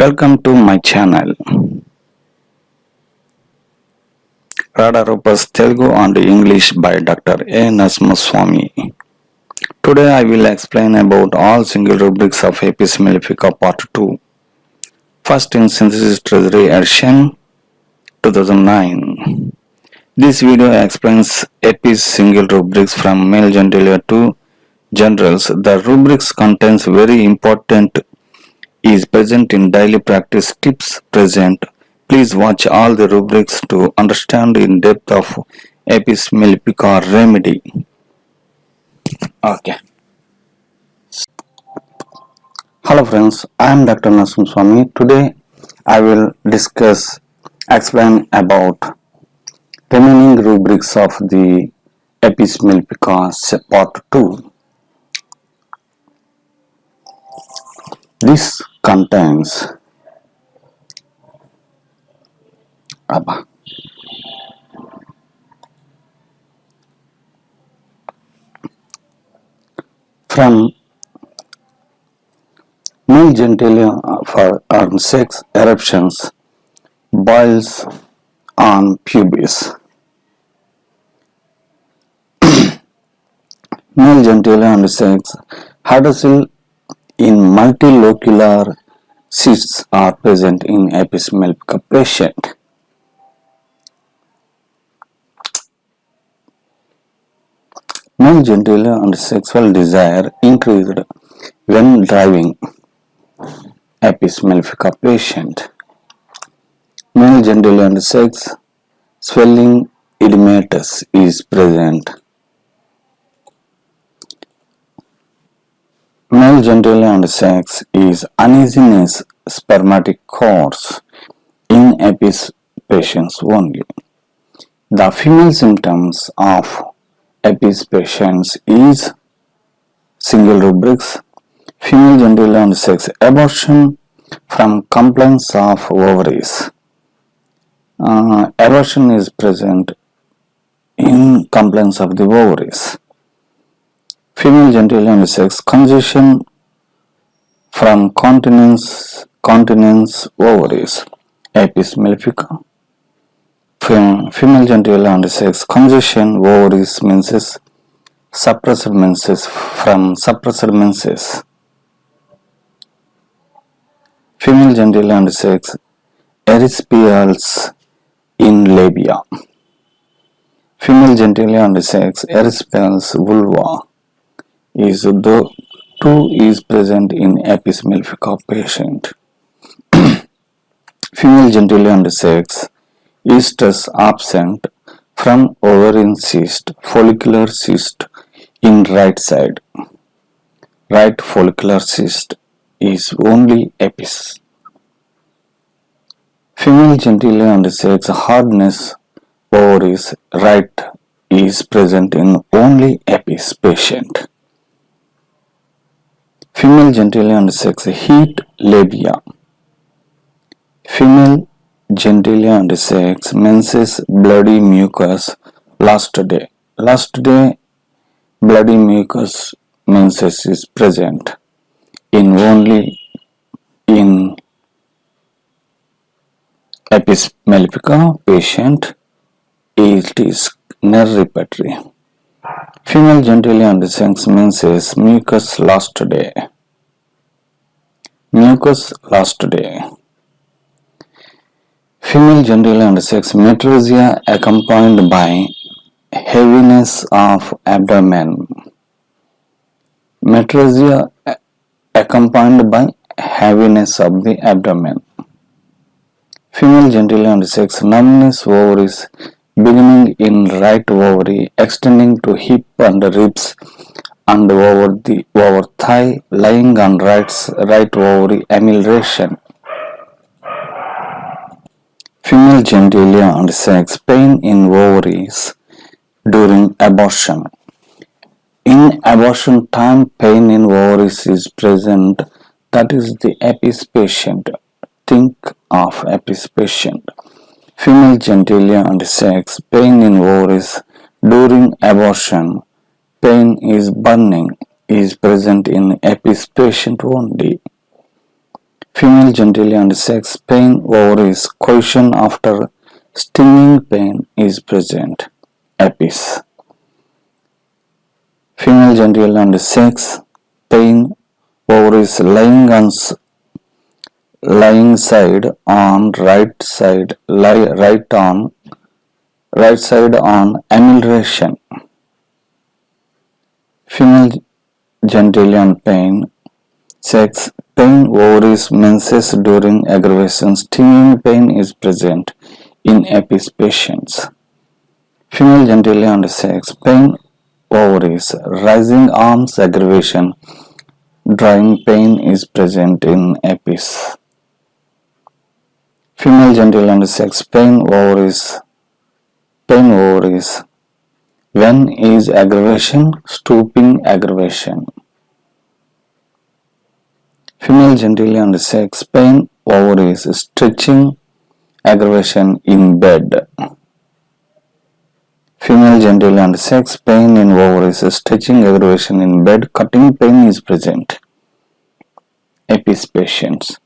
Welcome to my channel. Rubrics Telugu and English by dr.Ande.LakshmiNarasimhaswamy. Today I will explain about all single rubrics of Apis Mellifica Part 2. First in Synthesis Treasury edition 2009. This video explains Apis single rubrics from male genitalia to generals. The rubrics contains very important is present in daily practice tips present. Please watch all the rubrics to understand in depth of Apis Mellifica remedy. Okay. Hello friends, I am Dr. Narasimhaswamy. Today I will explain about remaining rubrics of the Apis Mellifica Part 2. This contains from male genitalia for sex eruptions, boils on pubis. Male genitalia and sex hydrocele in multilocular cysts are present in Apis Mellifica patient. Male genitalia and sexual desire increased when driving. Apis Mellifica patient. Male genitalia and sex swelling edematous is present. Male genitalia and sex is uneasiness spermatic course in Apis patients only. The female symptoms of Apis patients is single rubrics, female genitalia and sex abortion from complaints of ovaries. Abortion is present in complaints of the ovaries. Female genitalia and sex congestion from continence ovaries. Apis Mellifica. Female genitalia and sex congestion ovaries menses, suppressed menses from suppressed menses. Female genitalia and sex erysipelas in labia. Female genitalia and sex erysipelas vulva is the two is present in Apis Mellifica patient. Female genitalia and sex estrus absent from ovarian cyst, follicular cyst in right side. Right follicular cyst is only Apis. Female genitalia and sex hardness ovaries right is present in only Apis patient. Female genitalia and sex heat labia. Female genitalia and sex menses bloody mucus last day. Last day bloody mucus menses is present in only in Apis Mellifica patient. It is non-repeatory. Female genitalia and sex menses mucus last day. Mucus last day. Female genitalia and sex metrorrhagia accompanied by heaviness of abdomen. Metrorrhagia accompanied by heaviness of the abdomen. Female genitalia and sex numbness ovaries beginning in right ovary extending to hip and ribs and over thigh lying on right ovary amelioration. Female genitalia and sex pain in ovaries during abortion. In abortion time pain in ovaries is present, that is the Apis patient. Think of Apis patient. Female genitalia and sex pain in ovaries during abortion. Pain is burning is present in Apis patient only. Female genitalia and sex pain ovaries question after stinging pain is present. Epis. Female genital and sex pain ovaries lying side on right side on amelioration. Female genitalia and pain sex pain ovaries menses during aggravation. Stinging pain is present in Epis patients. Female genitalia and sex pain ovaries rising arms aggravation. Drying pain is present in Epis. Female genital and sex pain ovaries when is aggravation stooping aggravation. Female genital and sex pain ovaries stretching aggravation in bed. Female genital and sex pain in ovaries stretching aggravation in bed. Cutting pain is present. Epis patients.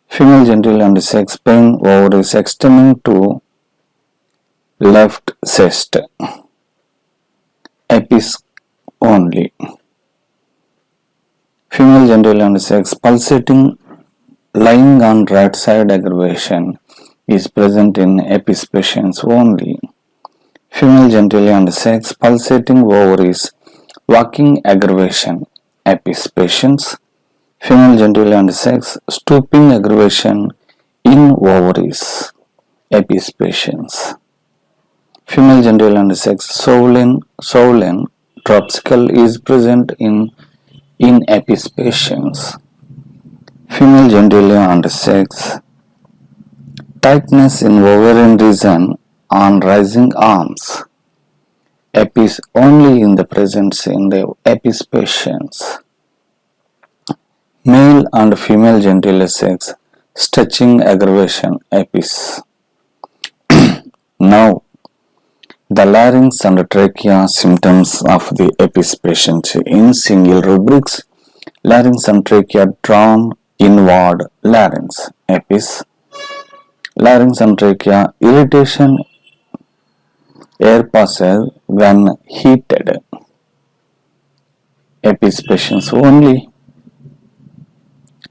Female genital and sex pain ovaries extending to left chest. Epis only. Female genital and sex pulsating lying on right side aggravation is present in Epis patients only. Female genitalia and sex pulsating ovaries walking aggravation. Epis patients. Female genitalia and sex stooping aggravation in ovaries. Epis patients. Female genital and sex swollen dropsical is present in Epis patients. Female genitalia and sex tightness in ovarian region on rising arms. Epis only in the presence in the Epis patients. Male and female genital sex stretching aggravation. Epis. Now, the larynx and trachea symptoms of the Epis patient in single rubrics. Larynx and trachea drawn inward. Larynx. Epis. Larynx and trachea irritation air passes when heated. Epis patients only.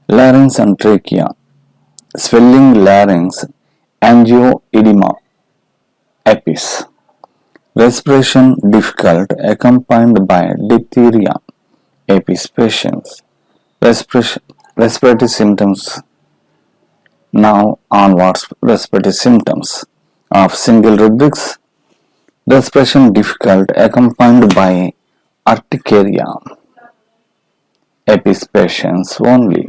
Larynx and trachea swelling larynx angioedema. Epis. Respiration difficult accompanied by diphtheria. Epis patients. Respiratory symptoms. Now onwards respiratory symptoms of single rubrics. Respiration difficult accompanied by urticaria. Epis patients only.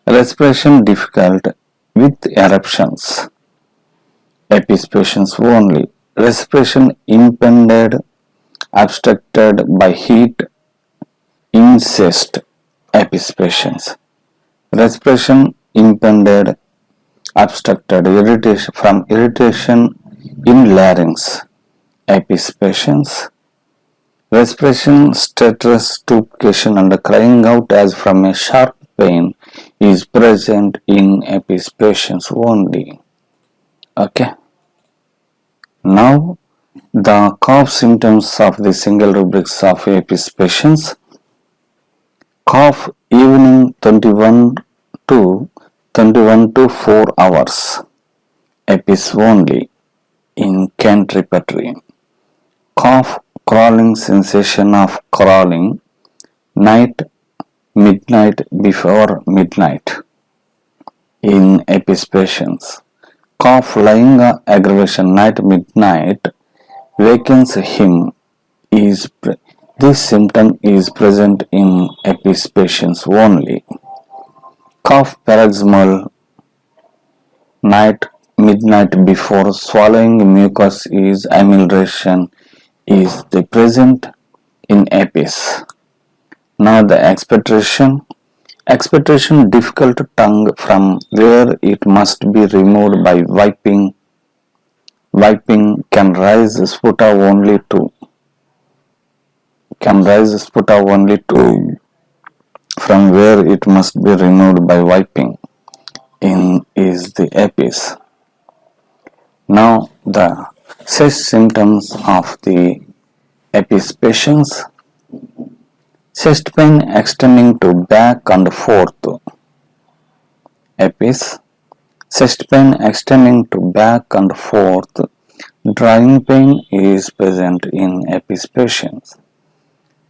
Respiration difficult with eruptions. Epis patients only. Respiration impeded, obstructed by heat, incest. Epis patients. Respiration impeded, obstructed irritation in larynx. Epis patients. Respiration stertorous stupefaction and crying out as from a sharp pain is present in Epis patients only. Okay. Now, the cough symptoms of the single rubrics of Epis patients. Cough evening 21 to 4 hours. Epis only in Kent repertory. Cough crawling sensation of crawling midnight before midnight in Epis patients. Cough lying aggravation midnight wakens him this symptom is present in Epis patients only. Cough paroxysmal midnight before swallowing mucus is amelioration is the present in Epis. Now the expectoration difficult tongue from where it must be removed by wiping can rise sputa only to from where it must be removed by wiping in is the epis. Now the such symptoms of the epis patients: chest pain extending to back and forth. Epis, chest pain extending to back and forth. Drying pain is present in epis patients.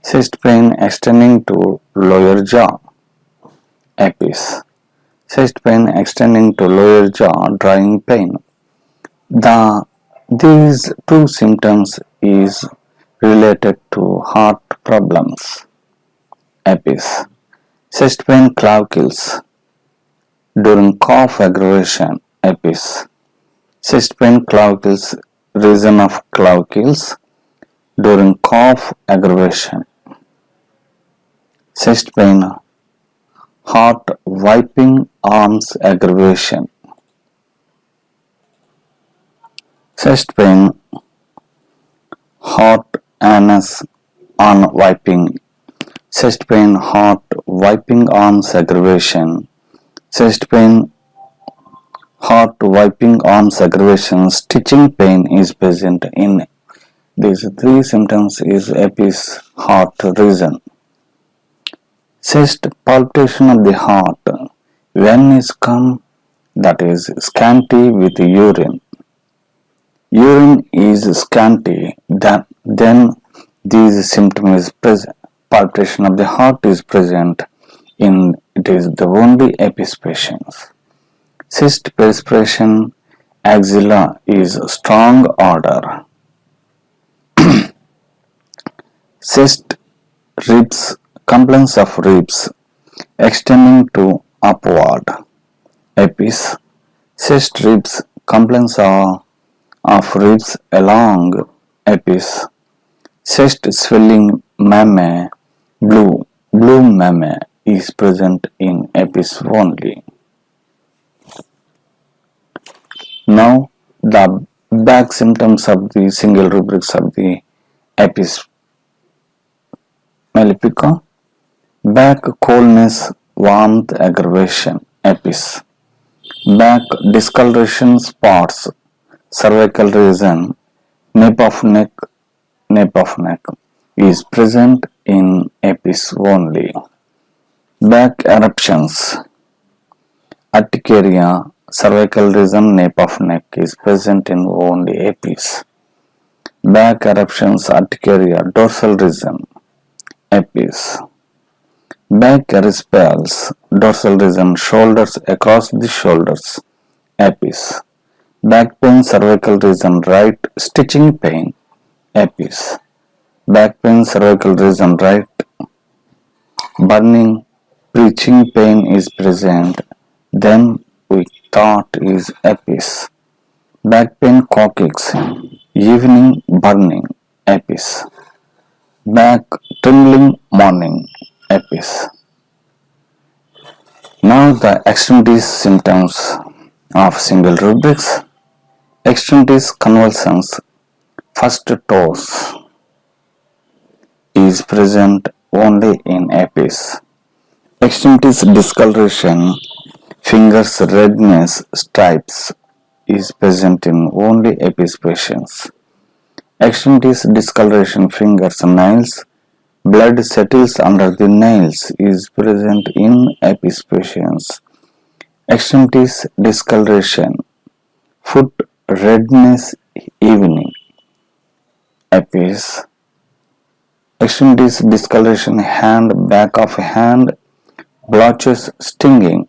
Chest pain extending to lower jaw. Epis, chest pain extending to lower jaw. Drying pain. These two symptoms is related to heart problems. Epis, chest pain clavicles during cough aggravation. Epis, chest pain clavicles, region of clavicles during cough aggravation. Chest pain, heart wiping arms aggravation. Chest pain, heart anus on wiping. Chest pain, heart wiping arms aggravation. Chest pain, heart wiping arms aggravation. Stitching pain is present in these three symptoms is epis heart region. Chest palpitation of the heart when is come, that is scanty with urine. Urine is scanty, then these symptoms is present. Palpitation of the heart is present in it is the only epis patients. Chest perspiration axilla is strong odor. Chest ribs, complaints of ribs extending to upward. Epis, chest ribs, complaints of ribs along. Epis, chest swelling mammæ, blue mammæ is present in epis only. Now the back symptoms of the single rubrics of the epis Mellifica: back coldness, warmth, aggravation. Epis, back discoloration spots, cervical region, nape of neck is present in epis only. Back eruptions, urticaria, cervical region, nape of neck is present in only epis. Back eruptions, urticaria, dorsal region. Epis, back eryspals, dorsal region, shoulders, across the shoulders. Epis, back pain, cervical region, right, stitching pain. Epis, back pain, cervical region, right, burning, preaching pain is present, then we thought is epis. Back pain, coccyx, evening burning. Epis, back trembling morning. Epis. Now the extremities symptoms of single rubrics. Extremities convulsions, first toes is present only in epis. Extremities discoloration, fingers redness, stripes is present in only epis patients. Extremities discoloration, fingers, nails, blood settles under the nails is present in epis patients. Extremities discoloration, foot redness, evening. Epis. Extremities discoloration, hand, back of hand, blotches, stinging.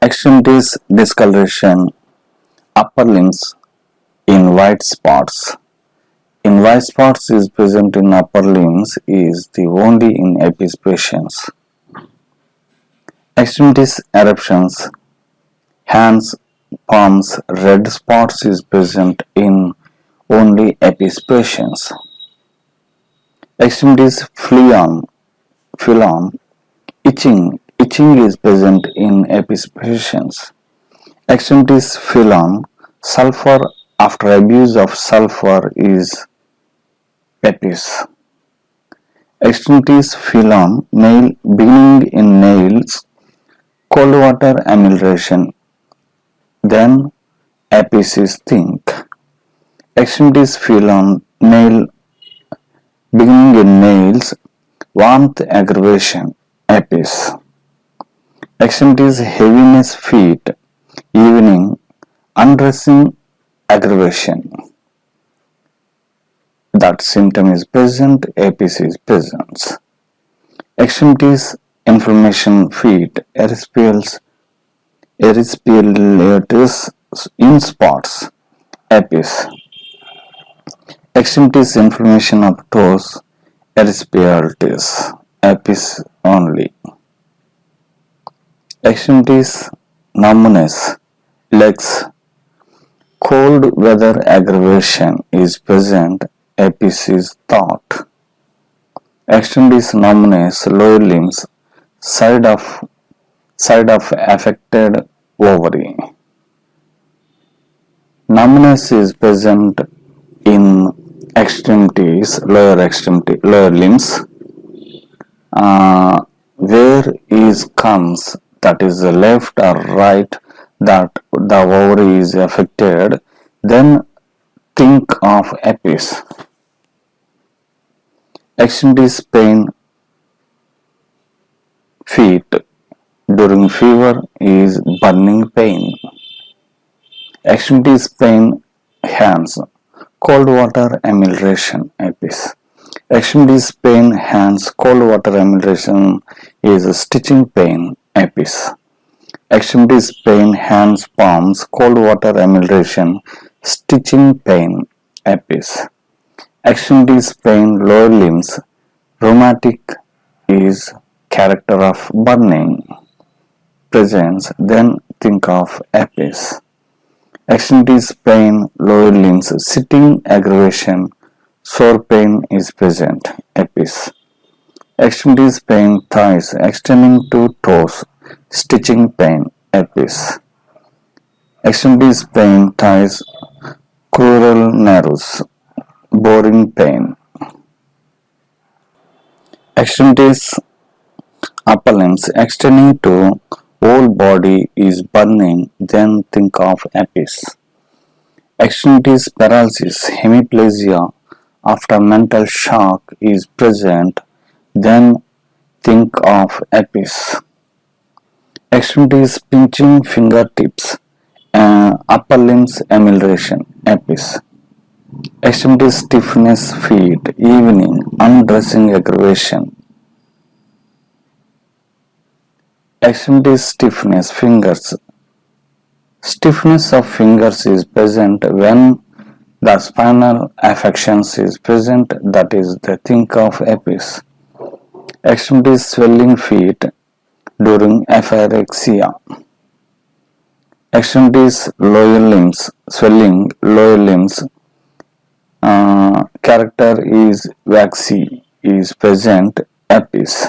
Extremities discoloration, upper limbs in white spots. In white spots is present in upper limbs is the only in epis patients. Extremities eruptions, hands, palms, red spots is present in only epis patients. Extremities phlegm, itching is present in epis patients. Extremities phlegm, sulfur after abuse of sulfur is epis. Extremities feel on nail beginning in nails, cold water amelioration, then apices think. Extremities feel on nail beginning in nails, warmth aggravation, apis. Extremities heaviness feet, evening, undressing aggravation. That symptom is present, apis is present. Extremities inflammation feet, erysipelatous in spots, apis. Extremities inflammation of toes, erysipelatous, apis only. Extremities numbness, legs, cold weather aggravation is present, apis is thought. Extremities numbness, lower limbs, side of affected ovary. Numbness is present in lower limbs. Where is comes, that is the left or right, that the ovary is affected, then think of apis. Extremities pain feet during fever is burning pain. Extremities pain hands, cold water amelioration, apis. Extremities pain hands, cold water amelioration is stitching pain, apis. Extremities pain hands, palms, cold water amelioration, stitching pain, apis. Extremities pain lower limbs, rheumatic is character of burning, presence, then think of apis. Extremities pain lower limbs, sitting aggravation, sore pain is present, apis. Extremities pain thighs, extending to toes, stitching pain, apis. Extremities pain thighs, crural nerves, boring pain. Extremities upper limbs, extending to whole body is burning, then think of apis. Extremities paralysis, hemiplegia after mental shock is present, then think of apis. Extremities pinching fingertips, upper limbs amelioration, apis. Extremities stiffness feet, evening, undressing aggravation. Extremities stiffness fingers. Stiffness of fingers is present when the spinal affections is present, that is the think of apis. Extremities swelling feet during apyrexia. Extremities lower limbs, swelling lower limbs, character is waxy, is present, apis.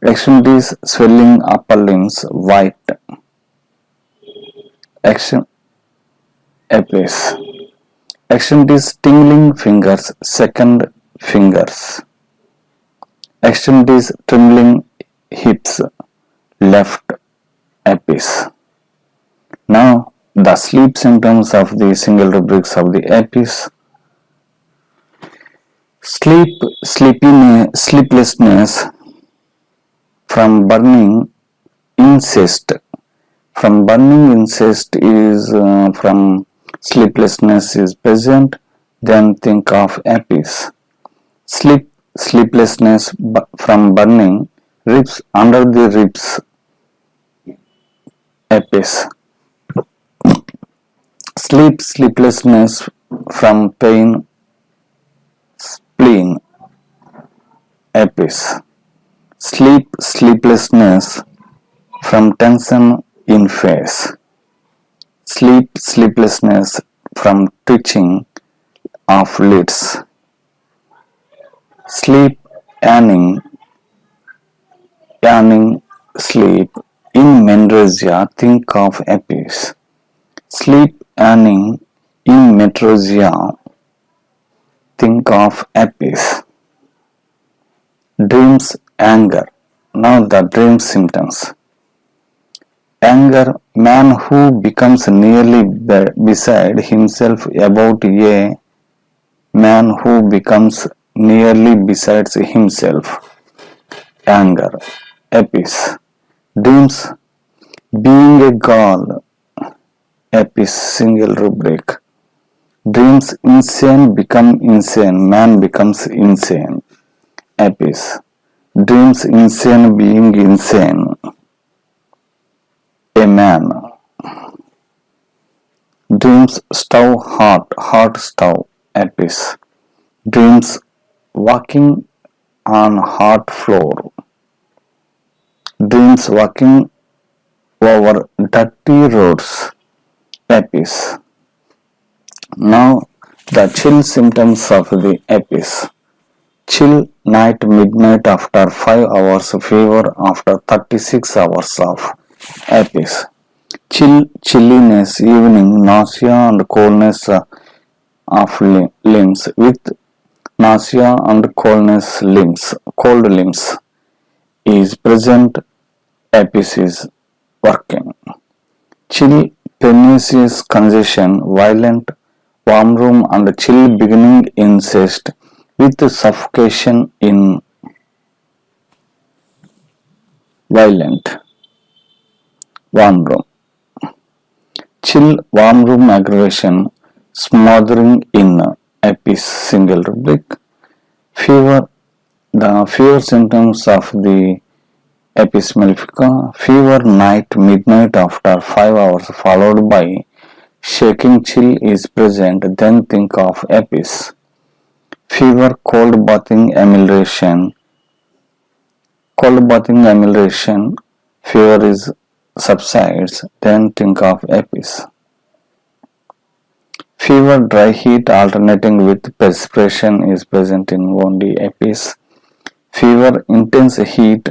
Extremities swelling upper limbs, white, apis. Extremities tingling fingers, second fingers. Extremities trembling hips, left, apis. Now the sleep symptoms of the single rubrics of the apis. Sleeplessness from burning incest. From burning incest is from sleeplessness is present, then think of apis. Sleeplessness from burning ribs under the ribs, apis. Sleeplessness from pain, spleen, apis. Sleeplessness from tension in face. Sleeplessness from twitching of lids. Sleep yawning sleep in menorrhagia, think of apis. Sleep yawning in menorrhagia, think of apis. Dreams, anger. Now the dream symptoms. Anger, man who becomes nearly beside himself about a man who becomes nearly besides himself. Anger. Epis. Dreams, being a girl. Epis, single rubric. Dreams, insane become insane, man becomes insane. Epis. Dreams, insane being insane. A man. Dreams, stove hot, hot stove. Epis. Dreams, walking on hot floor. Dreams, walking over dirty roads. Epis. Now the chill symptoms of the epis. Chill night, midnight after 5 hours, fever after 36 hours of epis. Chill, chilliness, evening, nausea and coldness of limbs with nausea and cold limbs is present, epis is working. Chill, pernicious congestion, violent warm room and chill beginning incest with suffocation in violent warm room. Chill warm room aggravation smothering in epis single rubric. Fever, the fever symptoms of the epis mellifica. Fever night midnight after 5 hours followed by shaking chill is present, then think of epis. Fever, cold bathing amelioration. Cold bathing amelioration, fever is subsides, then think of epis. Fever, dry heat alternating with perspiration is present in only epis. Fever, intense heat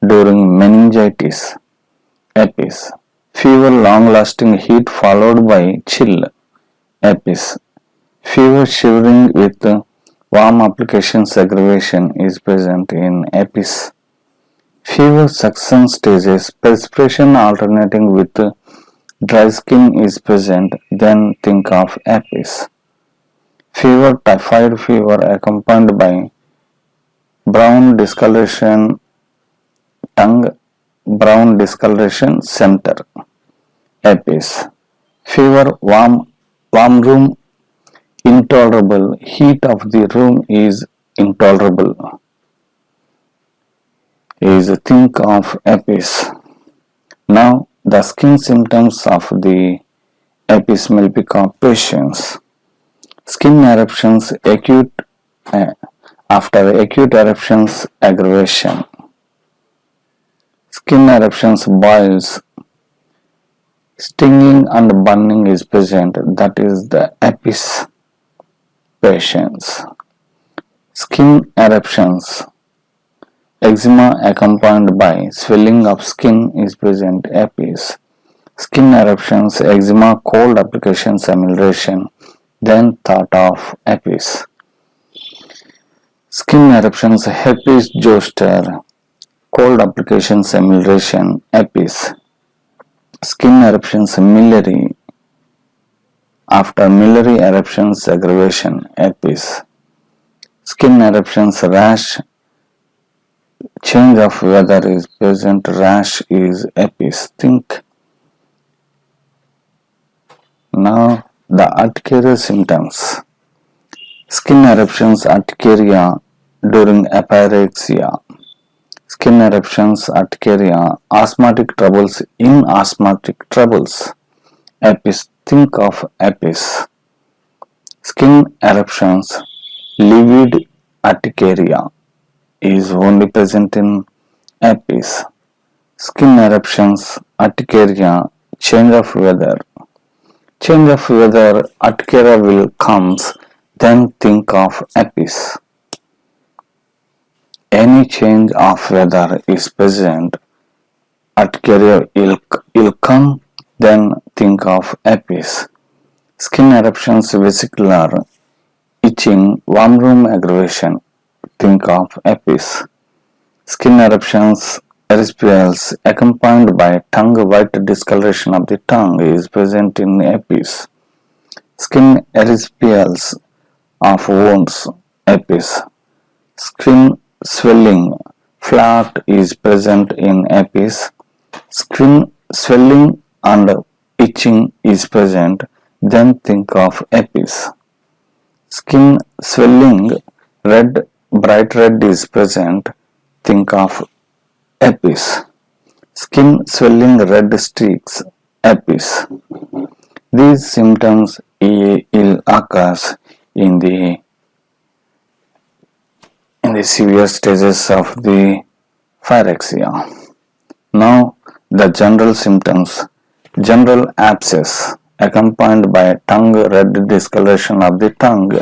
during meningitis. Epis. Fever, long-lasting heat followed by chill. Epis. Fever, shivering with warm applications aggravation is present in epis. Fever, suction stages, perspiration alternating with dry skin is present, then think of epis. Fever, typhoid fever accompanied by brown discoloration tongue, brown discoloration center. Epis. Fever, warm room intolerable, heat of the room is intolerable. Is think of epis. Now the skin symptoms of the epis mellifica patients. Skin eruptions acute after acute eruptions aggravation. Skin eruptions boils, stinging and burning is present, that is the epis patients. Skin eruptions, eczema accompanied by swelling of skin is present, epis. Skin eruptions, eczema, cold applications amelioration, then thought of epis. Skin eruptions, herpes zoster, cold applications amelioration, epis. Skin eruptions, miliary, after miliary eruptions aggravation, epis. Skin eruptions, rash, change of weather is present, rash is epis. Think. Now the urticaria symptoms. Skin eruptions, urticaria during apyrexia. Skin eruptions, urticaria, asthmatic troubles in asthmatic troubles. Epis, think of epis. Skin eruptions, livid urticaria is only present in epis. Skin eruptions, urticaria, change of weather. Change of weather, urticaria will comes, then think of epis. Any change of weather is present, urticaria will come, then think of epis. Skin eruptions, vesicular, itching, warm room aggravation, think of herpes. Skin eruptions, erysipelas accompanied by tongue white discoloration of the tongue is present in herpes. Skin erysipelas of wounds, herpes. Skin swelling, flat is present in herpes. Skin swelling and itching is present, then think of herpes. Skin swelling, red, bright red is present, think of herpes. Skin swelling, red streaks, herpes. These symptoms will occur in the severe stages of the pyrexia. Now the general symptoms. General abscess accompanied by tongue red discoloration of the tongue.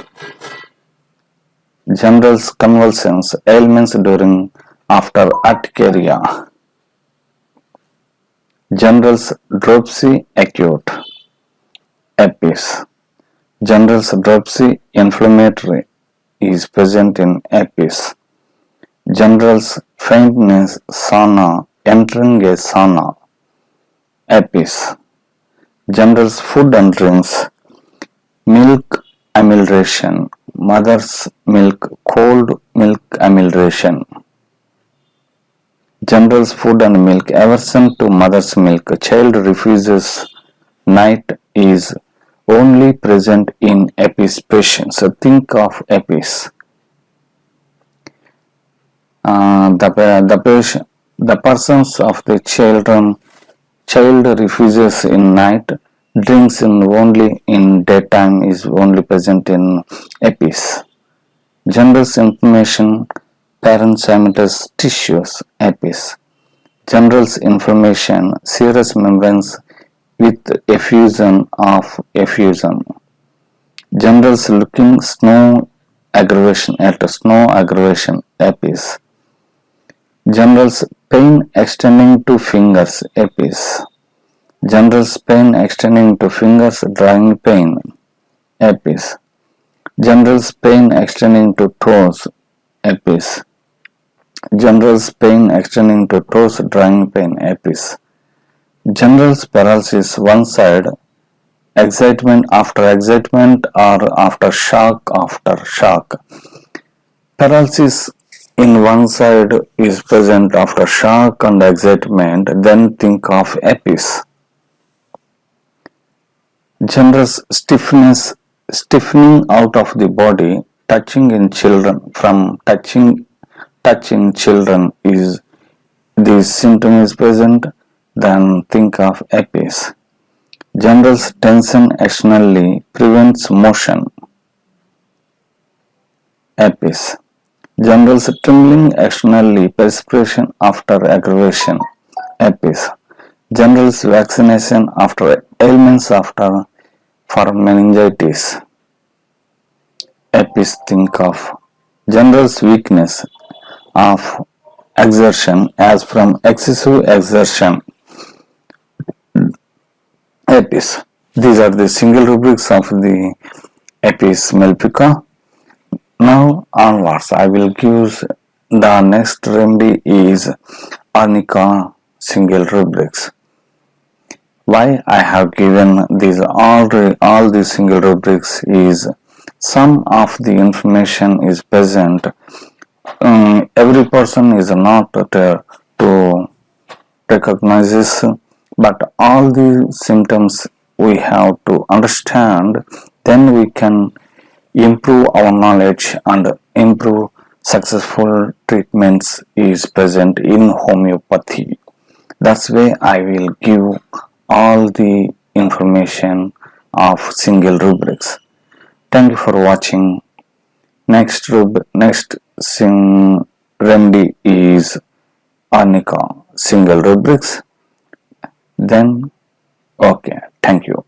General convulsions, ailments during after urticaria. General dropsy acute, herpes. General dropsy inflammatory is present in herpes. General faintness, sauna, entering a sauna, herpes. General food and drinks, milk amylration, mother's milk, cold milk amylration. General food and milk, aversion to mother's milk, child refuses night is only present in herpes patients. So think of herpes. The persons of the child refuses in night, drinks in only in daytime is only present in herpes. General inflammation, parenchymatous tissues, herpes. General inflammation, serous membranes with effusion of effusion. General looking snow aggravation, herpes. General pain extending to fingers, herpes. General pain extending to fingers, drying pain, herpes. General pain extending to toes, herpes. General pain extending to toes, drying pain, herpes. General paralysis one side, excitement after excitement or after shock. Paralysis in one side is present after shock and excitement, then think of herpes. General stiffness, stiffening out of the body, touching in children, from touch in children is this symptom is present, then think of herpes. General tension externally prevents motion, herpes. General trembling externally, perspiration after aggravation, herpes. General vaccination after ailments after for meningitis, herpes think of. General weakness of exertion as from excessive exertion, herpes. These are the single rubrics of the herpes mellifica. Now onwards, I will give the next remedy is arnica single rubrics. Why I have given these all these single rubrics is some of the information is present. Every person is not to recognize this, but all the symptoms we have to understand, then we can improve our knowledge and improve successful treatments is present in homeopathy. That's why I will give all the information of single rubrics. Thank you for watching. Next remedy is arnica single rubrics. Then okay, thank you.